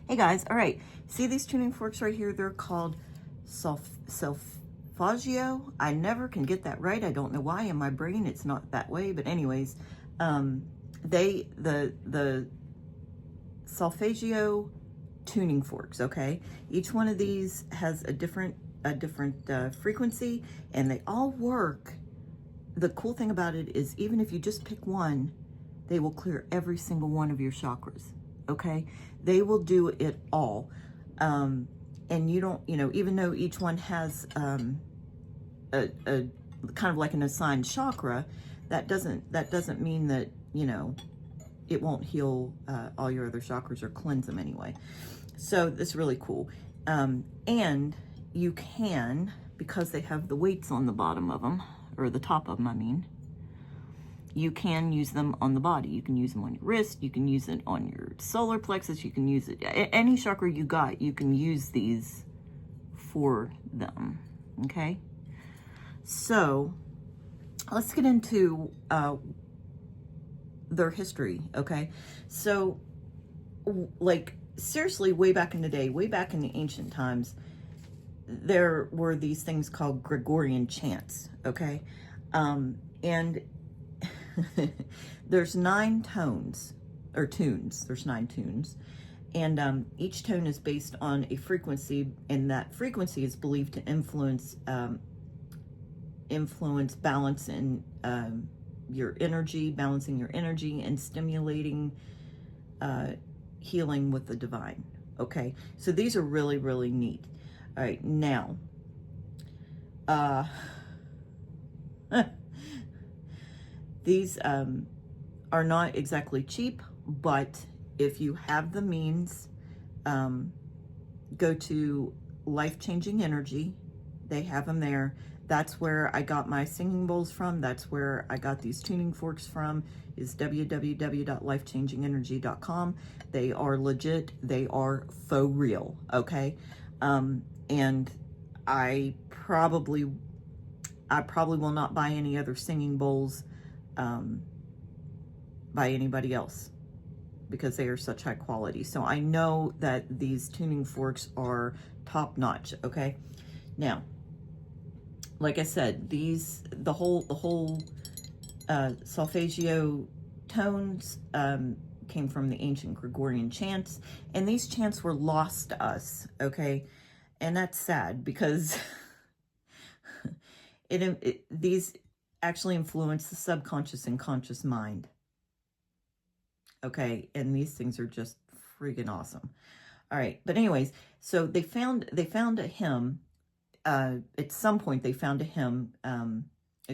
Hey guys, all right. See these tuning forks right here? They're called Selfoggio. I never can get that right. I don't know why in my brain it's not that way, but anyways, the Selfoggio tuning forks. Okay, each one of these has a different frequency, and they all work. The cool thing about it is, even if you just pick one, they will clear every single one of your chakras. Okay, they will do it all. And you don't, even though each one has a kind of like an assigned chakra, that doesn't mean that it won't heal all your other chakras or cleanse them anyway. So it's really cool. And you can, because they have the weights on the bottom of them, or the top of them, I mean, you can use them on the body. You can use them on your wrist. You can use it on your solar plexus. You can use it, any chakra you got, you can use these for them, okay? So let's get into their history, okay? So, like, seriously, way back in the day, way back in the ancient times, there were these things called Gregorian chants, okay? And there's 9 tones, or tunes. There's 9 tunes. And each tone is based on a frequency, and that frequency is believed to influence balance in your energy, balancing your energy, and stimulating healing with the divine. Okay, so these are really, really neat. All right, now, these are not exactly cheap, but if you have the means, go to Life Changing Energy. They have them there. That's where I got my singing bowls from. That's where I got these tuning forks from, is www.lifechangingenergy.com. They are legit. They are faux real, okay? And I probably will not buy any other singing bowls by anybody else, because they are such high quality. So I know that these tuning forks are top notch, okay? Now, like I said, the whole Solfeggio tones came from the ancient Gregorian chants, and these chants were lost to us, okay? And that's sad, because these actually influence the subconscious and conscious mind. Okay, and these things are just freaking awesome. All right, but anyways, so they found a hymn. At some point, they found a hymn, a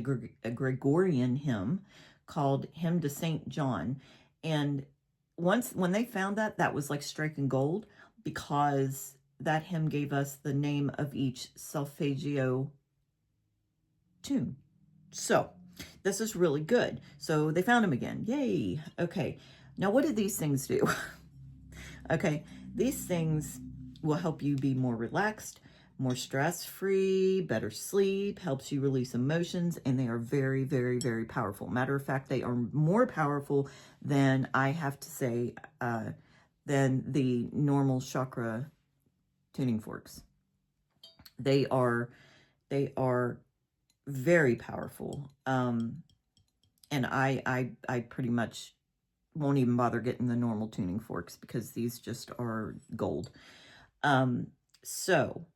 Gregorian hymn called "Hymn to Saint John," and when they found that was like striking gold, because that hymn gave us the name of each Solfeggio tune. So this is really good. So they found him again. Yay. Okay. Now, what do these things do? Okay. These things will help you be more relaxed, more stress-free, better sleep, helps you release emotions, and they are very, very, very powerful. Matter of fact, they are more powerful than, I have to say, than the normal chakra tuning forks. They are very powerful. And I pretty much won't even bother getting the normal tuning forks, because these just are gold. So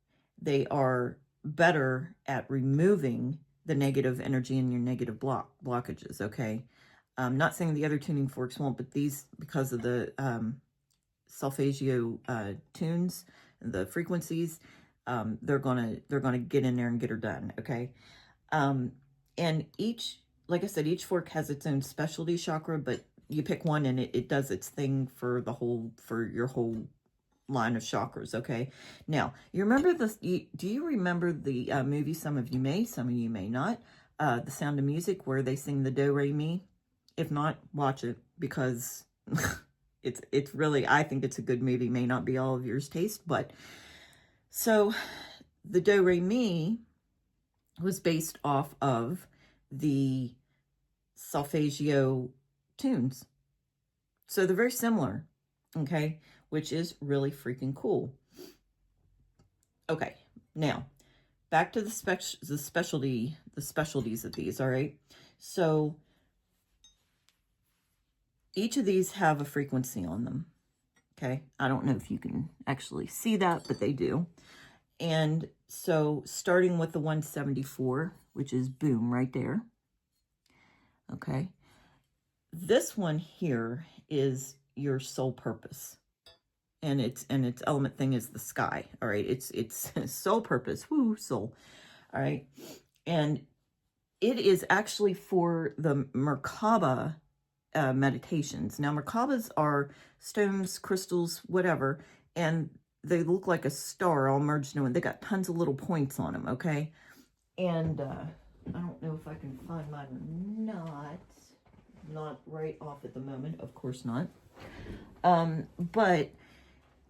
they are better at removing the negative energy and your negative blockages, okay? I'm not saying the other tuning forks won't, but these, because of the Solfeggio tunes, the frequencies, they're gonna get in there and get her done, okay? And like I said, each fork has its own specialty chakra, but you pick one and it does its thing for your whole line of chakras, okay? Now, you remember this? Do you remember the movie? Some of you may not. The Sound of Music, where they sing the do re mi. If not, watch it, because it's really, I think it's a good movie. May not be all of yours taste, but so the do re mi was based off of the Solfeggio tunes. So they're very similar, okay? which is really freaking cool. Okay, now back to the specialties of these, all right? So each of these have a frequency on them, okay? I don't know if you can actually see that, but they do. And so starting with the 174, which is boom right there, okay? This one here is your soul purpose. And its element thing is the sky, all right? It's soul purpose, woo, soul, all right? And it is actually for the Merkaba meditations. Now, Merkabas are stones, crystals, whatever, and they look like a star all merged into one. They got tons of little points on them, okay? And I don't know if I can find mine or not right off at the moment, of course not. But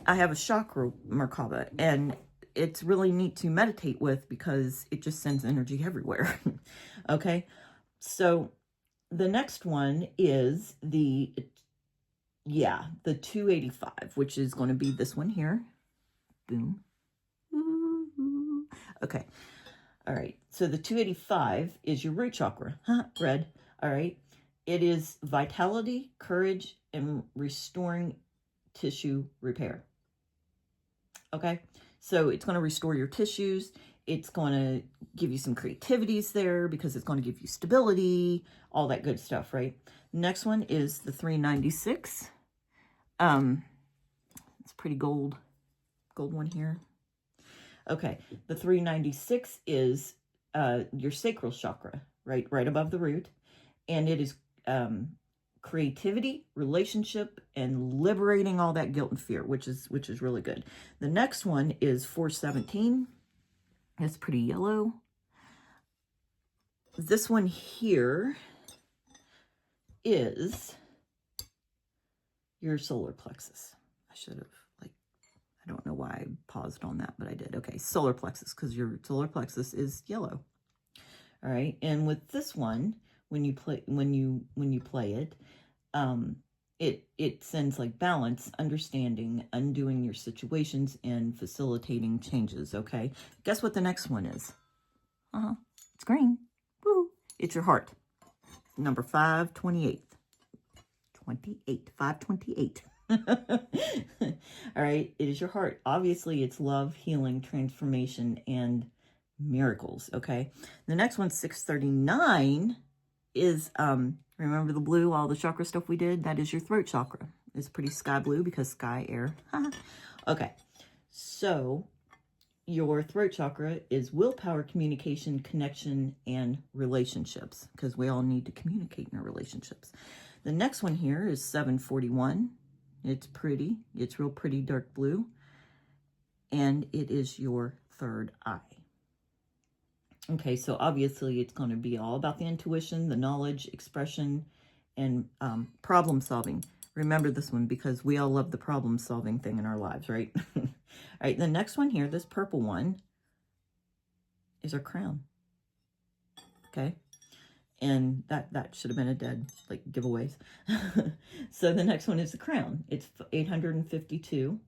I have a chakra Merkaba, and it's really neat to meditate with because it just sends energy everywhere. Okay, so the next one is the 285, which is going to be this one here. Boom. Okay, all right, so the 285 is your root chakra. Red. All right, it is vitality, courage, and restoring tissue repair. Okay, so it's going to restore your tissues. It's going to give you some creativities there because it's going to give you stability, all that good stuff, right? Next one is the 396. It's pretty gold one here. Okay, the 396 is your sacral chakra, right above the root, and it is creativity, relationship, and liberating all that guilt and fear, which is really good. The next one is 417. It's pretty yellow. This one here is your solar plexus. I should have, I don't know why I paused on that, but I did. Okay, solar plexus, because your solar plexus is yellow. All right, and with this one, when you play it, it sends like balance, understanding, undoing your situations, and facilitating changes. Okay, guess what the next one is? It's green. Woo! It's your heart. Number 528. 528. All right, it is your heart. Obviously, it's love, healing, transformation, and miracles. Okay, the next one, 639, is remember the blue, all the chakra stuff we did? That is your throat chakra. It's pretty sky blue because sky, air. Okay, so your throat chakra is willpower, communication, connection, and relationships, because we all need to communicate in our relationships. The next one here is 741. It's pretty. It's real pretty dark blue. And it is your third eye. Okay, so obviously it's going to be all about the intuition, the knowledge, expression, and problem solving. Remember this one because we all love the problem solving thing in our lives, right? All right, the next one here, this purple one, is our crown. Okay, and that should have been a dead, like, giveaways. So the next one is the crown. It's 852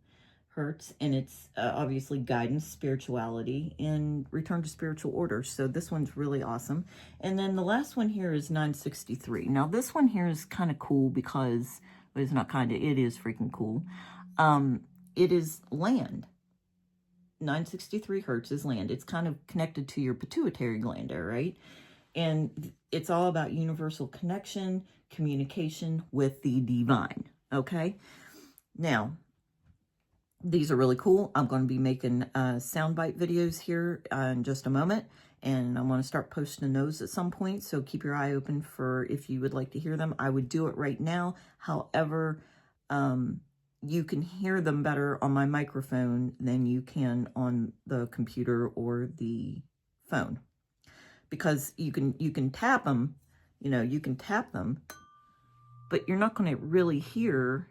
hertz, and it's obviously guidance, spirituality, and return to spiritual order. So this one's really awesome. And then the last one here is 963. Now this one here is kind of cool because, well, it's not kind of, it is freaking cool. It is land. 963 hertz is land. It's kind of connected to your pituitary gland there, right? And it's all about universal connection, communication with the divine, okay? Now, these are really cool. I'm going to be making soundbite videos here in just a moment, and I'm going to start posting those at some point, so keep your eye open for if you would like to hear them. I would do it right now. However, you can hear them better on my microphone than you can on the computer or the phone, because you can tap them, you can tap them, but you're not going to really hear.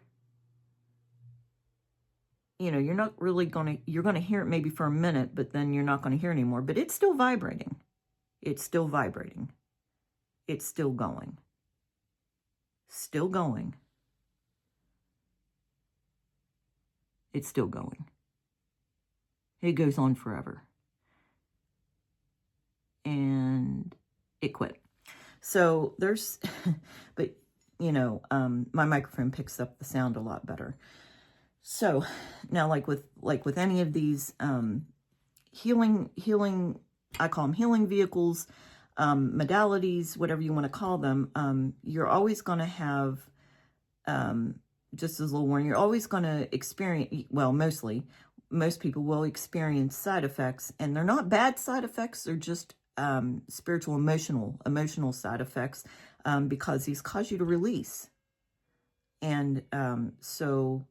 You're not really you're going to hear it maybe for a minute, but then you're not going to hear anymore. But it's still vibrating. It's still vibrating. It's still going. Still going. it's still going. It goes on forever. And it quit. So there's, but you know, my microphone picks up the sound a lot better. So now, like with any of these healing, I call them healing vehicles, modalities, whatever you want to call them, you're always going to have, just as a little warning, you're always going to experience, well, most people will experience side effects, and they're not bad side effects. They're just spiritual, emotional side effects, because these cause you to release. And so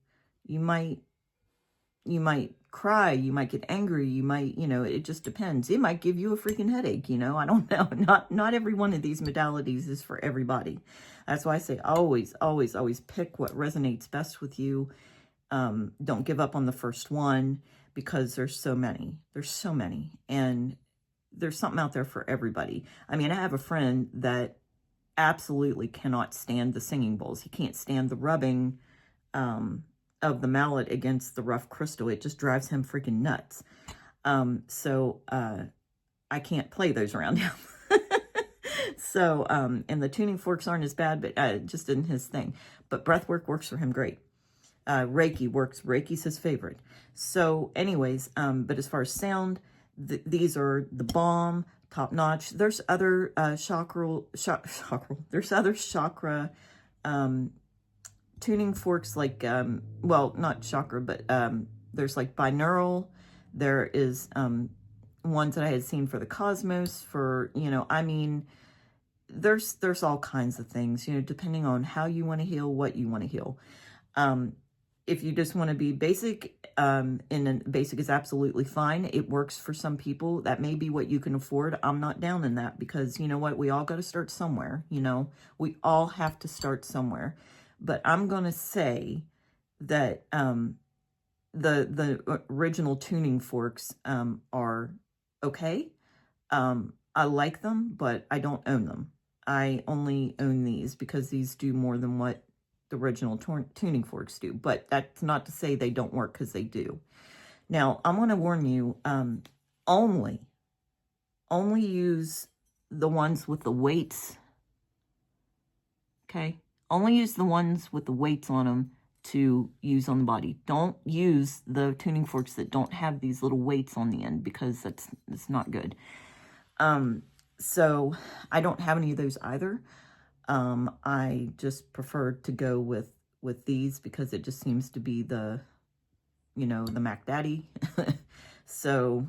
you might cry, you might get angry, you might, you know, it just depends. It might give you a freaking headache, you know, I don't know. Not every one of these modalities is for everybody. That's why I say always pick what resonates best with you. Don't give up on the first one, because there's so many. And there's something out there for everybody. I mean, I have a friend that absolutely cannot stand the singing bowls. He can't stand the rubbing of the mallet against the rough crystal. It just drives him freaking nuts. So I can't play those around him. So, and the tuning forks aren't as bad, but just in his thing. But breathwork works for him great. Reiki works. Reiki's his favorite. So anyways, but as far as sound, these are the bomb, top notch. There's other there's other chakra tuning forks, like well, not chakra, but there's like binaural. There is ones that I had seen for the cosmos, for, you know, I mean, there's all kinds of things, you know, depending on how you want to heal, what you want to heal. If you just want to be basic, and basic is absolutely fine. It works for some people. That may be what you can afford. I'm not down in that, because you know what? We all got to start somewhere, you know? We all have to start somewhere. But I'm going to say that the original tuning forks are okay. I like them, but I don't own them. I only own these because these do more than what the original tuning forks do. But that's not to say they don't work, because they do. Now, I want to warn you, only use the ones with the weights. Okay? Only use the ones with the weights on them to use on the body. Don't use the tuning forks that don't have these little weights on the end, because it's not good. So I don't have any of those either. I just prefer to go with these, because it just seems to be the, you know, the Mac Daddy. So,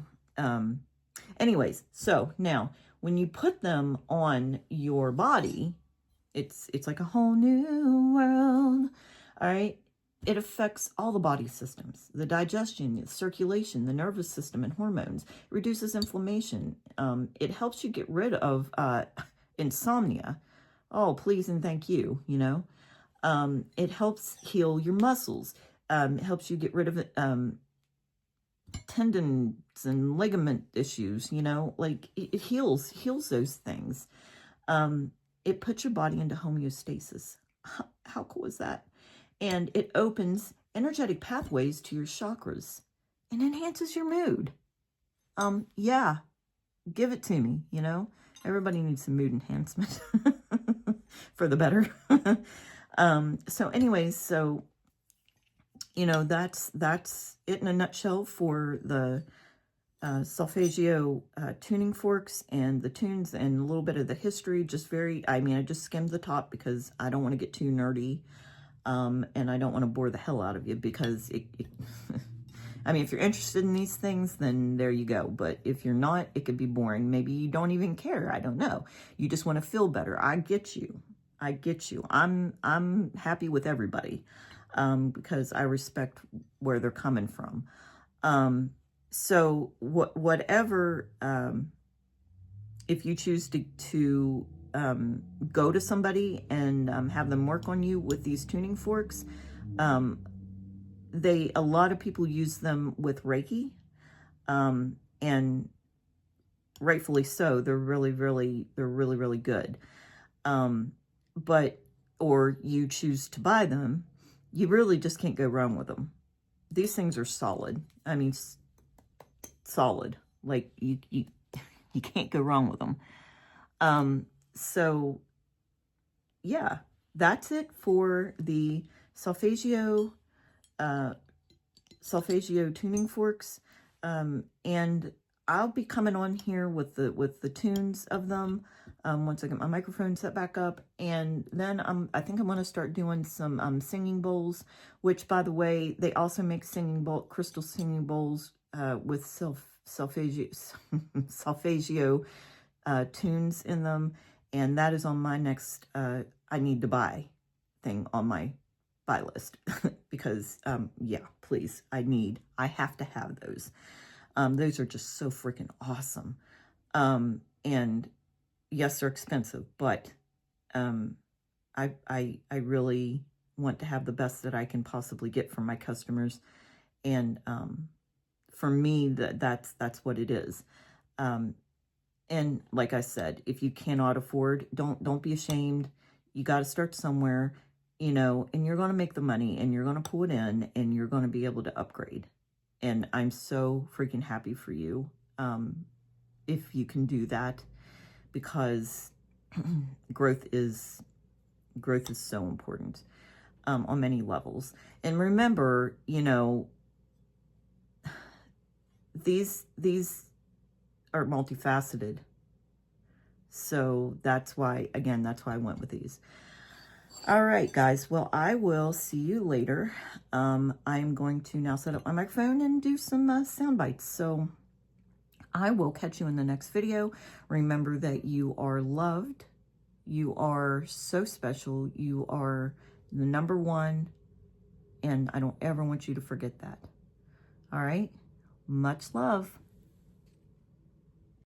anyways, so now when you put them on your body, it's like a whole new world. All right. It affects all the body systems, the digestion, the circulation, the nervous system, and hormones. It reduces inflammation. It helps you get rid of insomnia. Oh, please and thank you, you know. It helps heal your muscles. It helps you get rid of tendons and ligament issues, you know. Like, it heals those things. It puts your body into homeostasis. How cool is that? And it opens energetic pathways to your chakras and enhances your mood. Yeah, give it to me, you know. Everybody needs some mood enhancement for the better. So anyways, so, you know, that's it in a nutshell for the Selfoggio tuning forks and the tunes, and a little bit of the history. Just I just skimmed the top because I don't want to get too nerdy. And I don't want to bore the hell out of you, because I mean, if you're interested in these things, then there you go. But if you're not, it could be boring. Maybe you don't even care. I don't know. You just want to feel better. I get you. I'm happy with everybody, because I respect where they're coming from. So whatever, if you choose to go to somebody and have them work on you with these tuning forks, a lot of people use them with Reiki, and rightfully so. They're really good. But, or you choose to buy them, you really just can't go wrong with them. these things are solid. I mean, solid. Like, you can't go wrong with them. So, yeah, that's it for the Selfoggio, Selfoggio tuning forks. And I'll be coming on here with the tunes of them once I get my microphone set back up. And then I think I'm going to start doing some singing bowls, which, by the way, they also make crystal singing bowls with Selfoggio tunes in them. And that is on my next I need to buy thing on my buy list. Because, yeah, please, I have to have those. Those are just so freaking awesome. And yes, they're expensive, but I really want to have the best that I can possibly get from my customers. And for me, that's what it is. And like I said, if you cannot afford, don't be ashamed. You got to start somewhere, you know, and you're going to make the money, and you're going to pull it in, and you're going to be able to upgrade. And I'm so freaking happy for you if you can do that, because growth is so important on many levels. And remember, you know, these are multifaceted. So that's why, again, that's why I went with these. All right, guys. Well, I will see you later. I'm going to now set up my microphone and do some sound bites. So I will catch you in the next video. Remember that you are loved. You are so special. You are the number one. And I don't ever want you to forget that. All right. Much love.